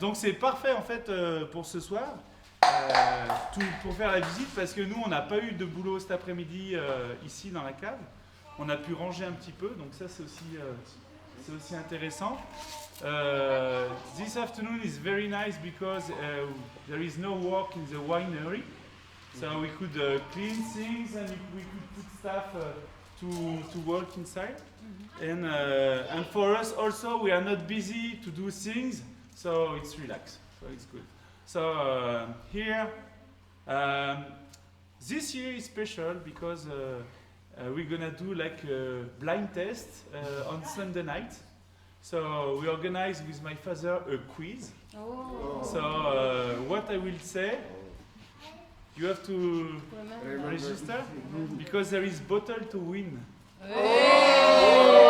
donc c'est parfait en fait pour ce soir, pour faire la visite, parce que nous on n'a pas eu de boulot cet après-midi ici dans la cave. On a pu ranger un petit peu, donc ça c'est aussi intéressant. This afternoon is very nice because there is no work in the winery, so we could clean things and we could put stuff to work inside. And for us also, we are not busy to do things, so it's relaxed, so it's good. So here, this year is special because we're gonna do like a blind test on Sunday night. So we organized with my father a quiz. Oh. So what I will say, you have to register because there is bottle to win. Oh.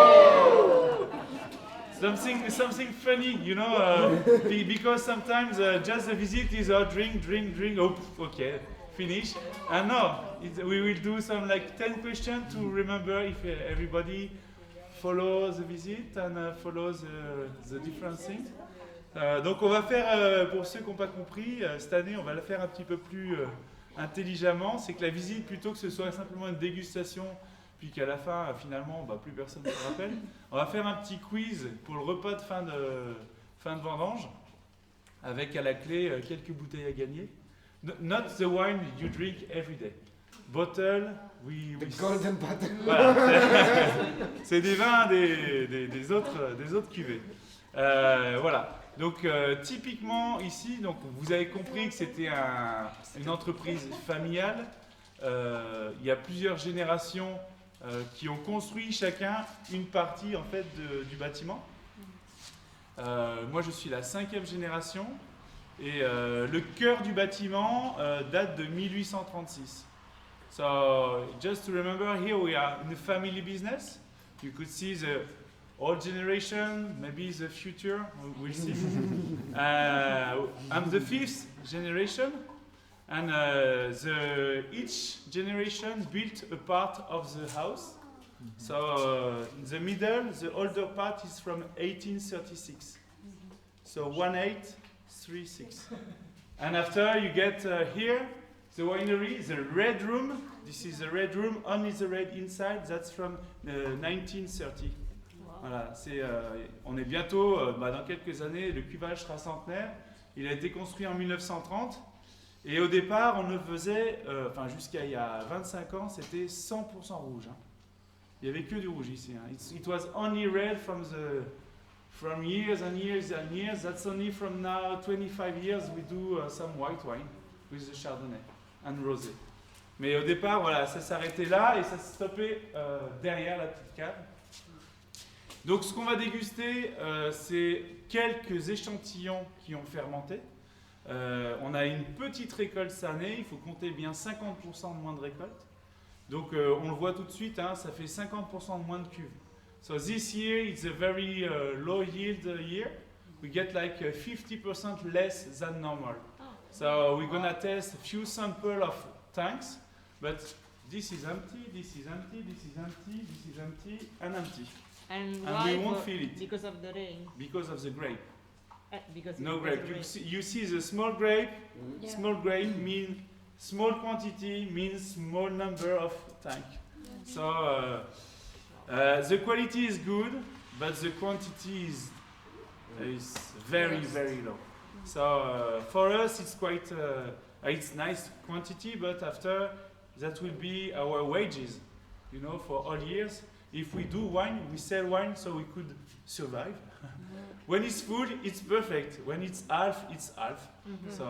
Something funny, you know, because sometimes just the visit is drink. Oh, okay, finish. And no, we will do some like 10 questions to remember if everybody follows the visit and follows the different things. Donc on va faire, pour ceux qui n'ont pas compris, cette année on va la faire un petit peu plus intelligemment. C'est que la visite, plutôt que ce soit simplement une dégustation, puis qu'à la fin finalement plus personne ne se rappelle, on va faire un petit quiz pour le repas de fin de vendange, avec à la clé quelques bouteilles à gagner. Not the wine you drink every day. Bottle, the golden bottle. Voilà, c'est des vins des autres cuvées. Voilà. Donc typiquement ici, donc vous avez compris que c'était une entreprise familiale. Il y a plusieurs générations qui ont construit chacun une partie en fait du bâtiment. Moi, je suis la 5e génération et le cœur du bâtiment date de 1836. So, just to remember, here we are in the family business. You could see the old generation, maybe the future, we'll see. I'm the 5th generation, and each generation built a part of the house. So, in the middle, the older part is from 1836. So, 1836. And after you get here, the winery, the red room, this is the red room, only the red inside, that's from 1930. Wow. Voilà, on est bientôt, dans quelques années, le cuvage sera centenaire. Il a été construit en 1930 et au départ, on ne faisait, jusqu'à il y a 25 ans, c'était 100% rouge. Hein. Il n'y avait que du rouge ici. Hein. It was only red from years and years and years. That's only from now 25 years we do some white wine with the Chardonnay and rosé. Mais au départ, voilà, ça s'arrêtait là et ça se stoppait derrière la petite cave. Donc ce qu'on va déguster, c'est quelques échantillons qui ont fermenté. On a une petite récolte cette année, il faut compter bien 50% de moins de récolte. Donc on le voit tout de suite, hein, ça fait 50% de moins de cuves. So this year it's a very low yield year. We get like 50% less than normal. So we're gonna test a few samples of tanks, but this is empty, this is empty, this is empty, this is empty, and empty. And we won't feel it. Because of the rain. Because of the grape. Because no of grape. The rain. You see the small grape. Yeah. Small grape means small quantity means small number of tank. So the quality is good, but the quantity is very very low. So for us it's quite it's nice quantity, but after that will be our wages, you know, for all years. If we do wine, we sell wine so we could survive. When it's full, it's perfect. When it's half, it's half. So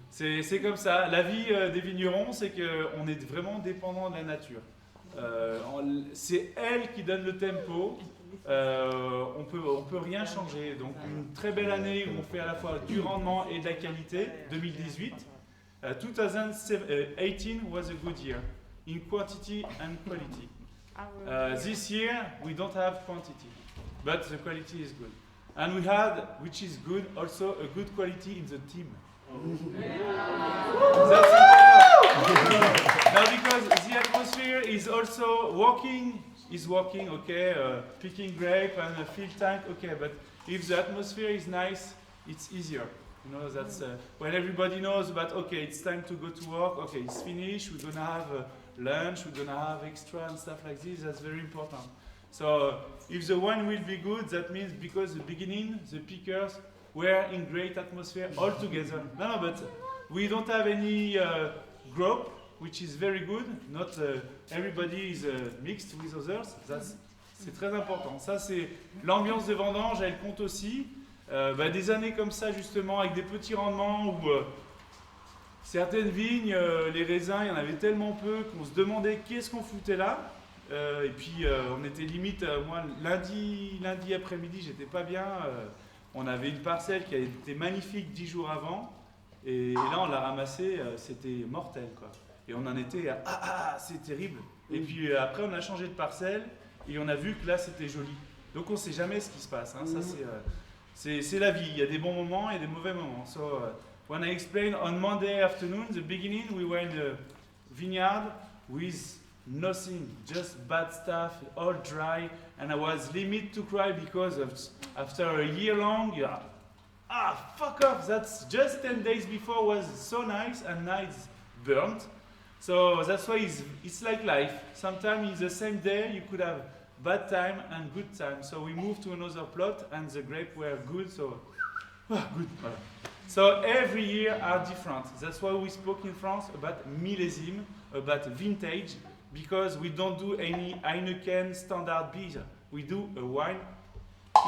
c'est comme ça. La vie des vignerons, c'est qu'on est vraiment dépendant de la nature. C'est elle qui donne le tempo. On peut rien changer. Donc une très belle année où on fait à la fois du rendement et de la qualité, 2018. 2018 was a good year in quantity and quality. This year we don't have quantity, but the quality is good. And we had, which is good, also a good quality in the team. That's now because the atmosphere is also working, okay, picking grape and a field tank, okay, but if the atmosphere is nice, it's easier. You know, that's when everybody knows about, okay, it's time to go to work, okay, it's finished, we're gonna have lunch, we're gonna have extra and stuff like this, that's very important. So if the wine will be good, that means because the beginning, the pickers were in great atmosphere all together. No, but we don't have any group, which is very good. Not everybody is mixed with others. C'est très important. Ça, c'est l'ambiance de vendange, elle compte aussi. Des années comme ça, justement, avec des petits rendements où certaines vignes, les raisins, il y en avait tellement peu qu'on se demandait qu'est-ce qu'on foutait là. Et puis, on était limite, moi, lundi après-midi, j'étais pas bien. On avait une parcelle qui a été magnifique 10 jours avant. Et là, on l'a ramassée, c'était mortel, quoi. Et on en était à c'est terrible. Et puis après, on a changé de parcelle et on a vu que là, c'était joli. Donc, on ne sait jamais ce qui se passe. Hein. Ça, c'est la vie. Il y a des bons moments et des mauvais moments. So, when I explained on Monday afternoon, the beginning, we were in the vineyard with nothing, just bad stuff, all dry. And I was limit to cry because after a year long, fuck off, that's just 10 days before was so nice and now it's burnt. So that's why it's like life. Sometimes in the same day you could have bad time and good time. So we moved to another plot and the grapes were good, so good. So every year are different. That's why we spoke in France about millésime, about vintage, because we don't do any Heineken standard beer. We do a wine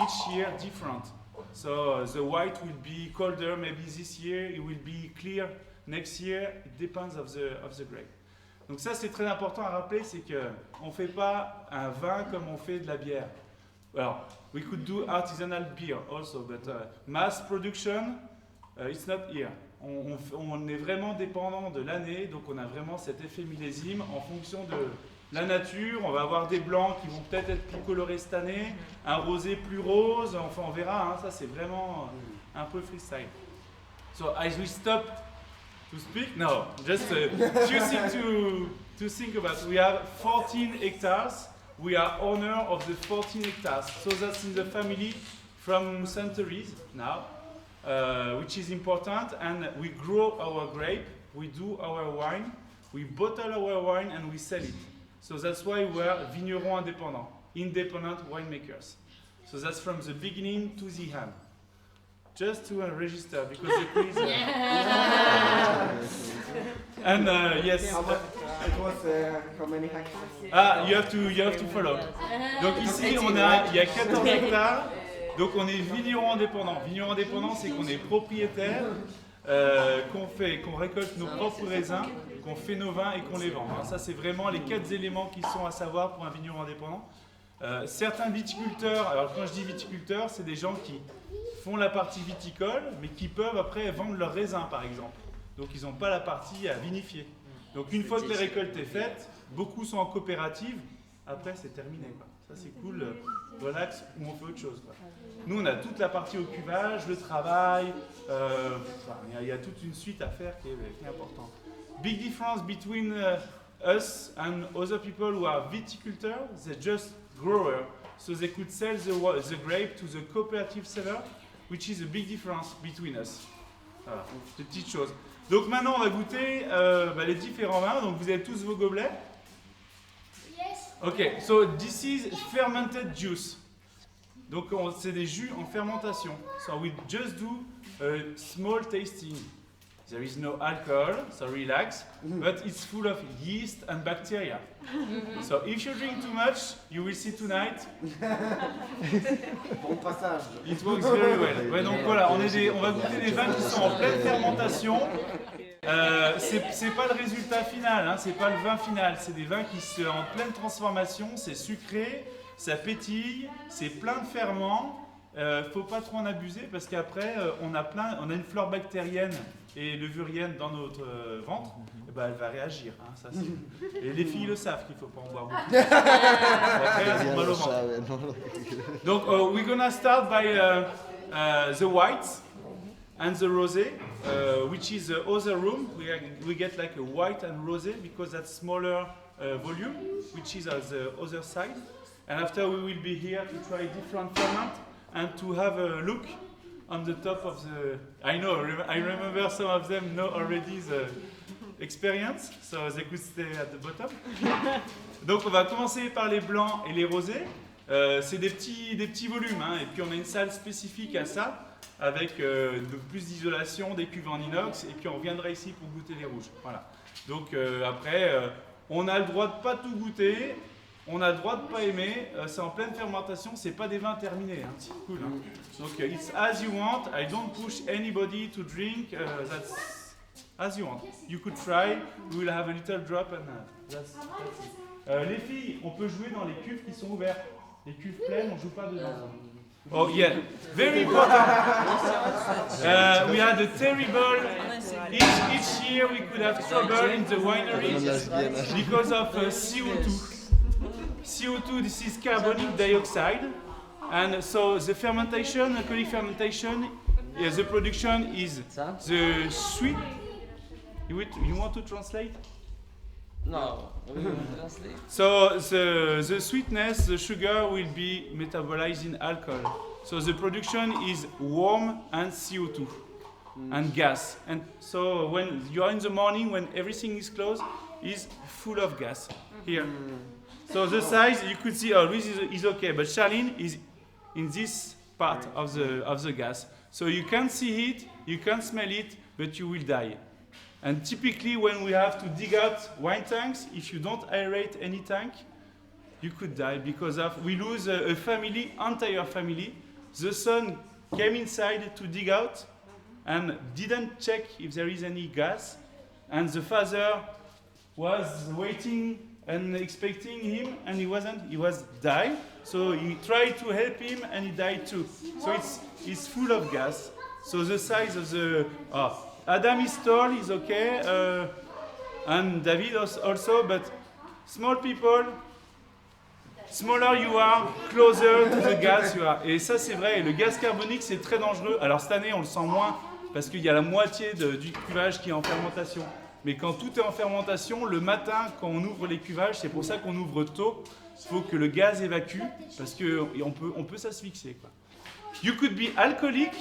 each year different. So the white will be colder, maybe this year it will be clear. Next year, it depends of the grape. Donc ça, c'est très important à rappeler, c'est qu'on ne fait pas un vin comme on fait de la bière. Alors, we could do artisanal beer also, but mass production, it's not here. On est vraiment dépendant de l'année, donc on a vraiment cet effet millésime en fonction de la nature. On va avoir des blancs qui vont peut-être être plus colorés cette année, un rosé plus rose, enfin on verra, hein, ça c'est vraiment un peu freestyle. So as we stop to speak, no, just few things to think about. We have 14 hectares. We are owner of the 14 hectares. So that's in the family from centuries now, which is important. And we grow our grape, we do our wine, we bottle our wine and we sell it. So that's why we are vignerons indépendants, independent winemakers. So that's from the beginning to the end. Just to register, because the quiz. And yes. It was how many hectares? You have to follow. Donc ici, il y a 14 hectares. Donc on est vigneron indépendant. Vigneron indépendant, c'est qu'on est propriétaire, qu'on récolte nos propres raisins, qu'on fait nos vins et qu'on les vend. Alors ça, c'est vraiment les 4 éléments qui sont à savoir pour un vigneron indépendant. Certains viticulteurs, alors quand je dis viticulteurs, c'est des gens qui font la partie viticole, mais qui peuvent après vendre leurs raisins, par exemple. Donc ils n'ont pas la partie à vinifier. Donc une fois que les récoltes est faite, beaucoup sont en coopérative, après c'est terminé, quoi. Ça c'est cool, relax, ou on fait autre chose, quoi. Nous on a toute la partie au cuvage, le travail, il y a toute une suite à faire qui est importante. Big difference between us and other people who are viticulteurs, they're just grower, so they could sell the grape to the cooperative seller, which is a big difference between us. Voilà, des petites choses. Donc maintenant on va goûter les différents vins. Donc vous avez tous vos gobelets. Yes. Ok, so this is fermented juice. Donc c'est des jus en fermentation. So we just do a small tasting. There is no alcohol, so relax, but it's full of yeast and bacteria. So if you drink too much, you will see tonight. Bon passage. It works very well. Ouais, donc voilà, on va goûter des vins qui sont en pleine fermentation. C'est pas le résultat final, hein, c'est pas le vin final, c'est des vins qui sont en pleine transformation, c'est sucré, ça pétille, c'est plein de ferments. Faut pas trop en abuser parce qu'après on a une flore bactérienne et levurienne dans notre ventre, et elle va réagir. Hein, ça, et les filles le savent qu'il faut pas en boire beaucoup. Après, elles ont mal au ventre. Donc, we're gonna start by the whites and the rosé, which is the other room. We get like a white and rosé because that's smaller volume, which is on the other side. And after we will be here to try different ferment and to have a look on the top of the. I know. I remember some of them know already the experience, so they could stay at the bottom. Donc on va commencer par les blancs et les rosés. C'est des petits volumes, hein, et puis on a une salle spécifique à ça, avec plus d'isolation, des cuves en inox, et puis on reviendra ici pour goûter les rouges. Voilà. Donc après, on a le droit de pas tout goûter, on a le droit de pas aimer, c'est en pleine fermentation, c'est pas des vins terminés, hein, c'est cool. Hein. Donc it's as you want, I don't push anybody to drink, that's as you want. You could try, we will have a little drop and that's les filles, on peut jouer dans les cuves qui sont ouvertes. Les cuves pleines, on joue pas dedans. Oh yeah, very important. We had a terrible. Each year we could have trouble in the winery because of CO2. CO2, this is carbonic dioxide, and so the fermentation, alcoholic fermentation, the production is the sweet. You want to translate? No, we will translate. So the sweetness, the sugar will be metabolized in alcohol. So the production is warm and CO2 and gas. And so when you are in the morning, when everything is closed, is full of gas here. So the size you could see, Luis is okay, but Charlene is in this part of the gas. So you can't see it, you can't smell it, but you will die. And typically when we have to dig out wine tanks, if you don't aerate any tank, you could die because we lose a family, entire family. The son came inside to dig out and didn't check if there is any gas. And the father was waiting and expecting him, and he wasn't, he was died. So he tried to help him and he died too. So it's full of gas. So the size of the... Adam is tall, is okay, and David also, but small people, smaller you are, closer to the gas you are. Et ça c'est vrai, le gaz carbonique c'est très dangereux. Alors cette année on le sent moins parce qu'il y a la moitié du cuvage qui est en fermentation. Mais quand tout est en fermentation, le matin quand on ouvre les cuvages, c'est pour ça qu'on ouvre tôt, il faut que le gaz évacue parce qu'on peut s'asphyxier, quoi. You could be alcoholic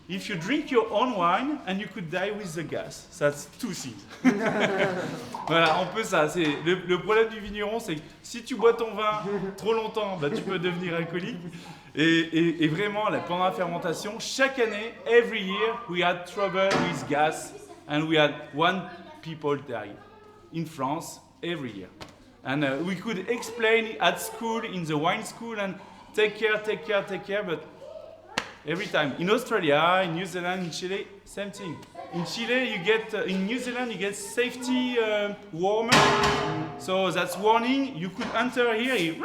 if you drink your own wine and you could die with the gas. That's two things. Voilà, on peut ça. C'est le problème du vigneron, c'est que si tu bois ton vin trop longtemps, bah, tu peux devenir alcoolique. Et vraiment, là, pendant la fermentation, chaque année, every year, we had trouble with gas and we had one people die in France every year. And we could explain at school, in the wine school, and take care, but every time. In Australia, in New Zealand, in Chile, same thing. In Chile, you get, in New Zealand, you get safety warmer. So that's warning. You could enter here,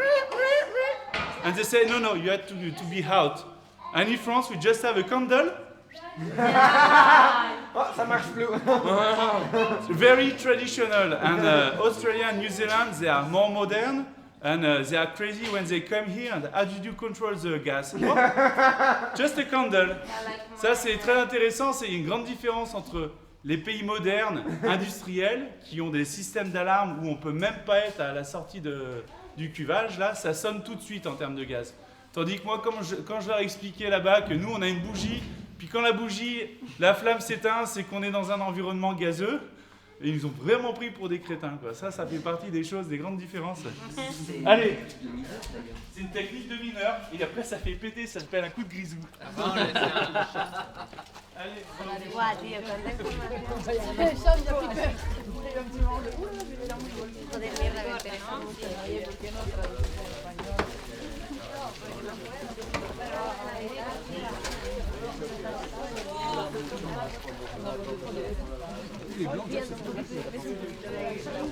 and they say, no, you have to be out. And in France, we just have a candle. Oh, ça marche plus. Very traditional. And Australia and New Zealand, they are more modern. And they are crazy when they come here. And how do you control the gas? Oh, just a candle. Ça, c'est très intéressant. C'est une grande différence entre les pays modernes, industriels, qui ont des systèmes d'alarme où on peut même pas être à la sortie du cuvage. Là, ça sonne tout de suite en termes de gaz. Tandis que moi, quand je leur expliquais là-bas que nous, on a une bougie, puis quand la flamme s'éteint, c'est qu'on est dans un environnement gazeux. Et ils nous ont vraiment pris pour des crétins, quoi. Ça fait partie des choses, des grandes différences. Allez, c'est une technique de mineur, et après ça fait péter, ça s'appelle un coup de grisou. Allez,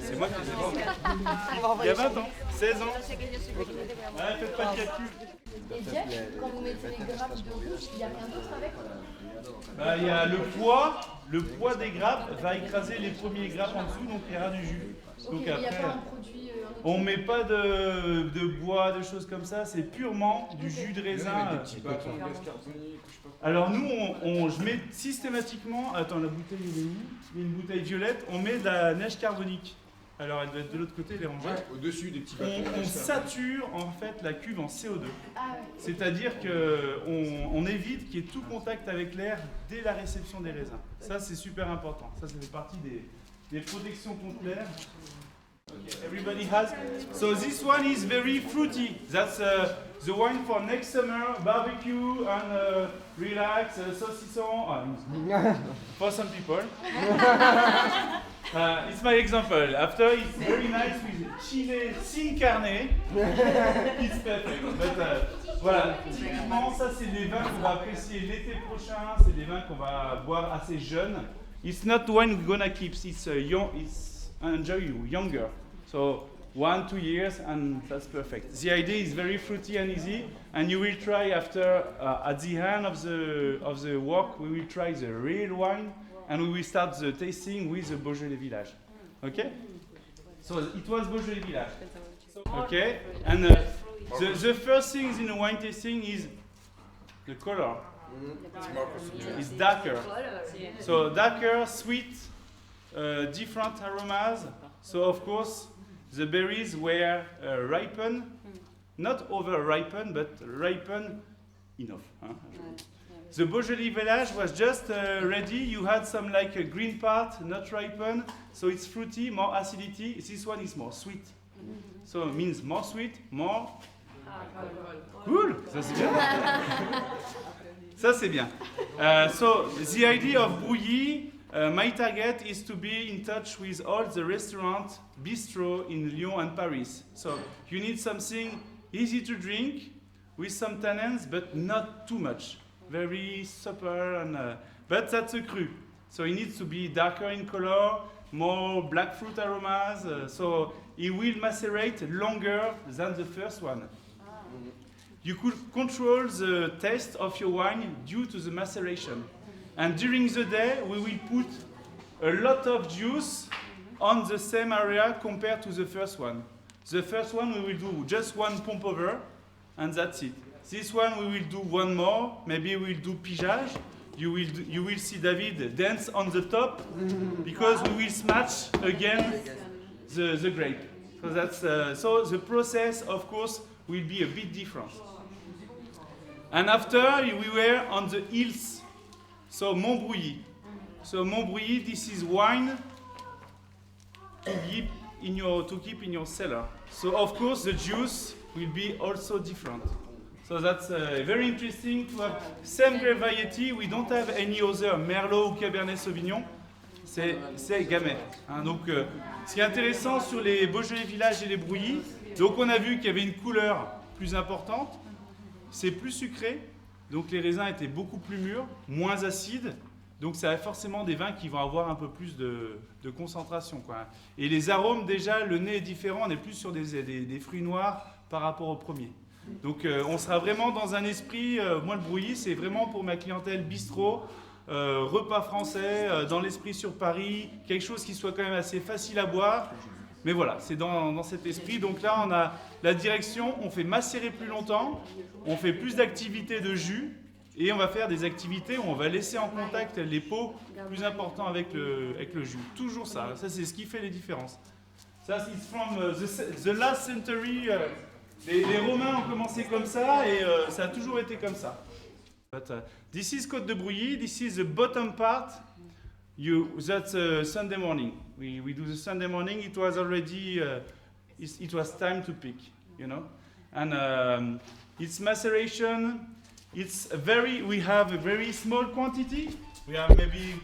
c'est moi qui les ai vendus. Il y a 20 ans, 16 ans. Ouais, faites pas de calcul. Et Jeff, quand vous mettez les grappes de rouge, il n'y a rien d'autre avec? Bah, il y a le poids des grappes va écraser les premiers grappes en dessous, donc il y aura du jus. Donc Il n'y a après, pas un produit. on met pas de bois, de choses comme ça, c'est purement du jus de raisin. Alors nous, je mets systématiquement, attends, la bouteille elle est où? Il y a une bouteille violette, on met de la neige carbonique. Alors elle doit être de l'autre côté, les rangées. Au-dessus des petits On sature en fait la cuve en CO2. Ah ouais. C'est-à-dire qu'on évite qu'il y ait tout contact avec l'air dès la réception des raisins. Ça, c'est super important. Ça fait partie des protections contre l'air. Okay, everybody has. So this one is very fruity. That's the wine for next summer, barbecue and relax, saucisson. For some people. It's my example. After, it's very nice with chile sin carne. It's perfect. But, voilà, typiquement, ça c'est des vins qu'on va apprécier l'été prochain. C'est des vins qu'on va boire assez jeunes. It's not wine we're gonna keep. It's enjoy you younger. So 1-2 years and that's perfect. The idea is very fruity and easy, and you will try after at the end of the walk we will try the real wine. And we will start the tasting with the Beaujolais Village. Okay? So it was Beaujolais Village. Okay? And the first things in the wine tasting is the color. It's darker. So darker, sweet, different aromas. So of course the berries were ripened, not over ripened, but ripened enough. Huh? The Beaujolais Village was just ready. You had some like a green part, not ripened, so it's fruity, more acidity. This one is more sweet. So it means more sweet, more cool. Ça c'est bien. Ça c'est bien. So the idea of Brouilly, my target is to be in touch with all the restaurants, bistro in Lyon and Paris. So you need something easy to drink with some tannins, but not too much. Very super, and but that's a cru. So it needs to be darker in color, more black fruit aromas. So it will macerate longer than the first one. You could control the taste of your wine due to the maceration. And during the day, we will put a lot of juice on the same area compared to the first one. The first one we will do just one pump over, and that's it. This one we will do one more, maybe we will do pigeage. You will see David dance on the top because we will smash again the grape. So that's so the process, of course, will be a bit different. And after we were on the hills, so Montbrouilly. So Montbrouilly, this is wine to keep in your cellar. So of course the juice will be also different. So that's very interesting to have same grape variety. We don't have any other Merlot ou Cabernet Sauvignon. C'est Gamay. Hein, donc, ce qui est intéressant sur les Beaujolais Village et les Brouilly, donc on a vu qu'il y avait une couleur plus importante, c'est plus sucré, donc les raisins étaient beaucoup plus mûrs, moins acides, donc ça a forcément des vins qui vont avoir un peu plus de concentration, quoi. Et les arômes, déjà, le nez est différent, on est plus sur des fruits noirs par rapport au premier. Donc on sera vraiment dans un esprit, moi le Brouilly c'est vraiment pour ma clientèle bistrot, repas français, dans l'esprit sur Paris, quelque chose qui soit quand même assez facile à boire, mais voilà, c'est dans cet esprit. Donc là on a la direction, on fait macérer plus longtemps, on fait plus d'activités de jus, et on va faire des activités où on va laisser en contact les pots plus importants avec le jus. Toujours ça c'est ce qui fait les différences. Ça c'est from the last century. Les Romains ont commencé comme ça et ça a toujours été comme ça. But, this is Côte de Brouilly. This is the bottom part. That's Sunday morning. We do the Sunday morning. It was already it was time to pick, you know. And it's maceration. We have a very small quantity. We have maybe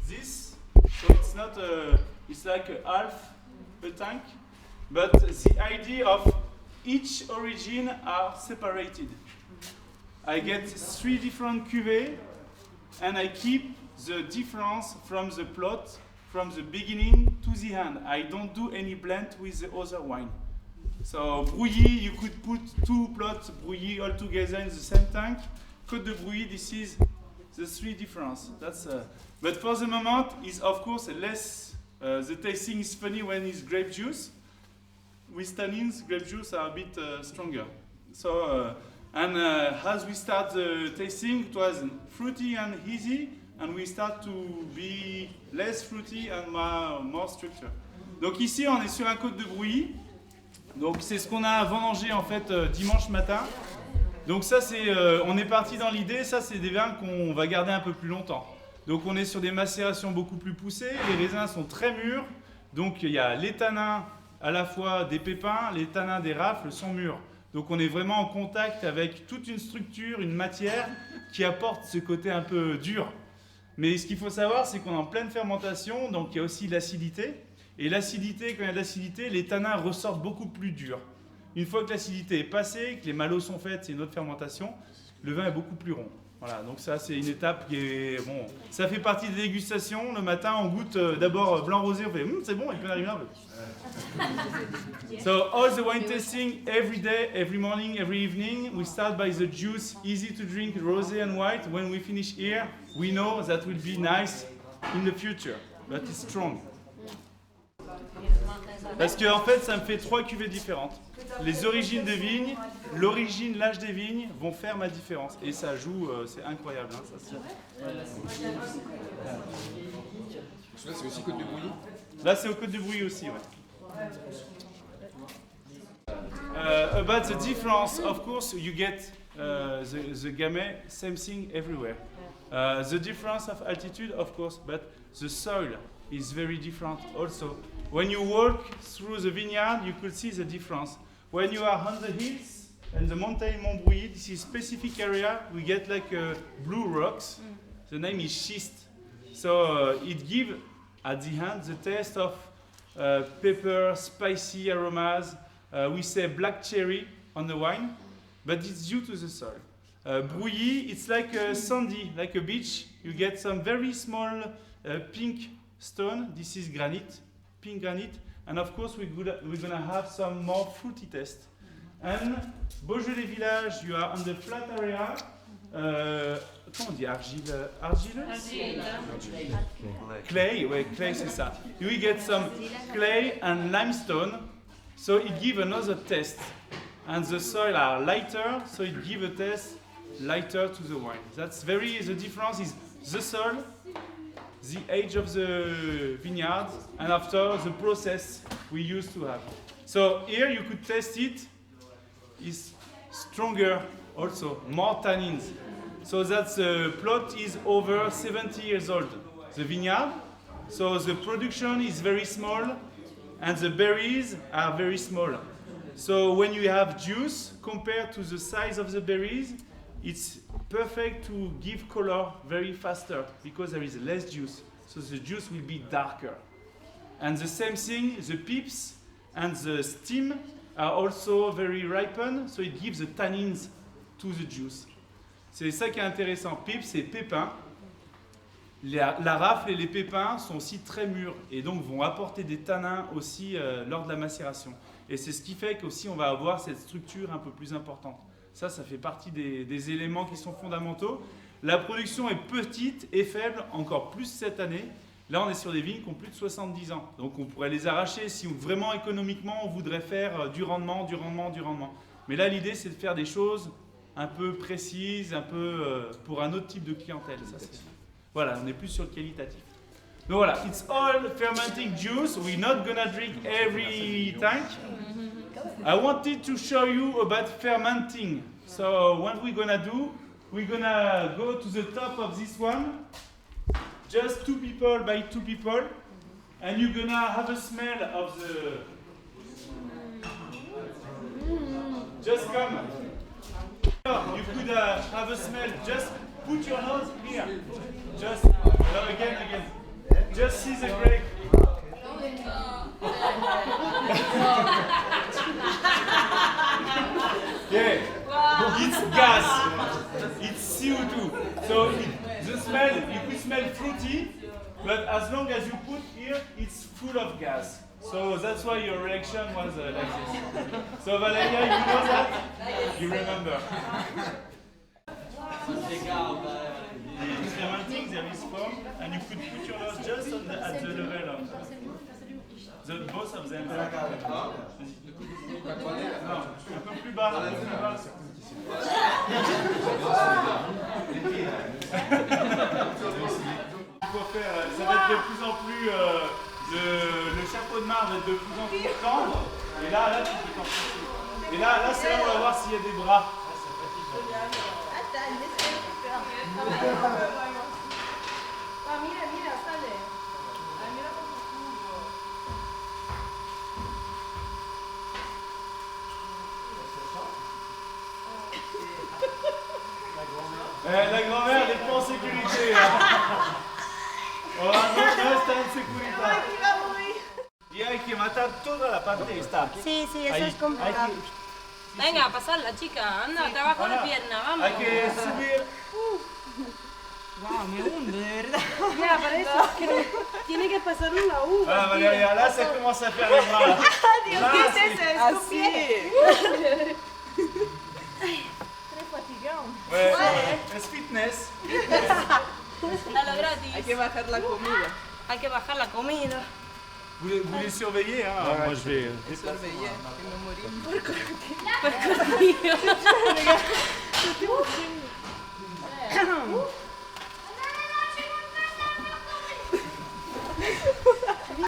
this. So it's not. It's like half a tank. But the idea of each origin are separated. I get 3 different cuvées and I keep the difference from the plot from the beginning to the end. I don't do any blend with the other wine. So Brouilly, you could put 2 plots Brouilly all together in the same tank. Côte de Brouilly, this is the 3 difference. That's but for the moment, is of course less. The tasting is funny when it's grape juice. With tannins, grape juice are a bit stronger. So, as we start the tasting, it was fruity and easy, and we start to be less fruity and more structure. Donc ici, on est sur un côte de Brouilly. Donc c'est ce qu'on a vendangé en fait dimanche matin. Donc ça, on est parti dans l'idée, ça c'est des vins qu'on va garder un peu plus longtemps. Donc on est sur des macérations beaucoup plus poussées, les raisins sont très mûrs. Donc il y a les tanins à la fois des pépins, les tanins des rafles sont mûrs. Donc on est vraiment en contact avec toute une structure, une matière qui apporte ce côté un peu dur. Mais ce qu'il faut savoir, c'est qu'on est en pleine fermentation, donc il y a aussi l'acidité. Et l'acidité, quand il y a de l'acidité, les tanins ressortent beaucoup plus durs. Une fois que l'acidité est passée, que les malots sont faites, c'est une autre fermentation, le vin est beaucoup plus rond. Voilà, donc ça c'est une étape qui est... Bon, ça fait partie des dégustations. Le matin, on goûte d'abord blanc rosé, on fait c'est bon, et puis on arrive là. So all the wine tasting every day, every morning, every evening. We start by the juice, easy to drink, rosé and white. When we finish here, we know that will be nice in the future, but it's strong. Parce que en fait, ça me fait 3 cuvées différentes. Les origines de vignes, l'origine, l'âge des vignes vont faire ma différence. Et ça joue, c'est incroyable. Hein, ça, Là, c'est aussi Côte de Brouilly. là, c'est au Côte de Brouilly aussi, ouais. About the difference, of course, you get the gamay, same thing everywhere. The difference of altitude, of course, but the soil is very different also. When you walk through the vineyard, you could see the difference. When you are on the hills and the mountain Montbrouilly, this is specific area, we get like blue rocks. The name is schist. So it gives, at the end, the taste of pepper, spicy aromas. We say black cherry on the wine, but it's due to the soil. Brouilly, it's like sandy, like a beach. You get some very small pink stone. This is granite, pink granite. And of course, we're gonna have some more fruity taste. And Beaujolais Village, you are on the flat area. Comment on dit argileuse? Clay, ouais, clay c'est ça. You will get some clay and limestone, so it gives another taste. And the soil are lighter, so it gives a taste lighter to the wine. The difference is the soil, the age of the vineyard, and after the process we used to have. So here you could taste it, it's stronger also, more tannins. So that the plot is over 70 years old, the vineyard. So the production is very small and the berries are very small. So when you have juice compared to the size of the berries, it's perfect to give color very faster because there is less juice. So the juice will be darker. And the same thing, the pips and the steam are also very ripened, so it gives the tannins to the juice. C'est ça qui est intéressant. Pips et pépins. La rafle et les pépins sont aussi très mûrs et donc vont apporter des tanins aussi lors de la macération. Et c'est ce qui fait qu'aussi on va avoir cette structure un peu plus importante. Ça fait partie des éléments qui sont fondamentaux. La production est petite et faible, encore plus cette année. Là, on est sur des vignes qui ont plus de 70 ans. Donc on pourrait les arracher si vraiment économiquement on voudrait faire du rendement. Mais là, l'idée, c'est de faire des choses un peu précises, un peu pour un autre type de clientèle. Ça, c'est... Voilà, on est plus sur le qualitatif. Donc voilà, it's all fermenting juice. We're not gonna drink every tank. I wanted to show you about fermenting. So what we're gonna do, we're gonna go to the top of this one. Just 2 people by 2 people. And you're gonna have a smell of the... Just come. You could have a smell. Just put your nose here. Just again. Just see the grape. Yeah. It's gas. It's CO2. So the smell, you could smell fruity, but as long as you put here, it's full of gas. So that's why your reaction was like this. So Valeria, you know that? You remember. The fermenting, there is foam, and you could put your nose just at the level of both of them. Non, un peu plus bas. Il faut faire, ça va être de plus en plus le chapeau de marbre est de plus en plus tendre. Et là, tu peux t'enfoncer. Et là, c'est là où on va voir s'il y a des bras. Ah, mira, mira, sale. Ah, mira con su culo. La grand-mère, elle est pas en sécurité. Hein. Oh, no está en seguridad. Y hay que matar toda la parte esta. Sí, sí, eso Ahí, es complicado. Venga, a pasarla, chica. Anda, trabaja la pierna, vamos. Hay que subir. Wow, me hunde, de verdad. Mira, parece que tiene que pasar la uva. Voilà, Valéria, là, ça commence à faire les bras. Là. Là, c'est- Así. Très fatigant. Ouais, es fitness. Dalo gratis. Hay que bajar la comida. Hay que bajar la comida. Vous les surveillez, hein. Moi, je vais. Surveillé, que me morí. Por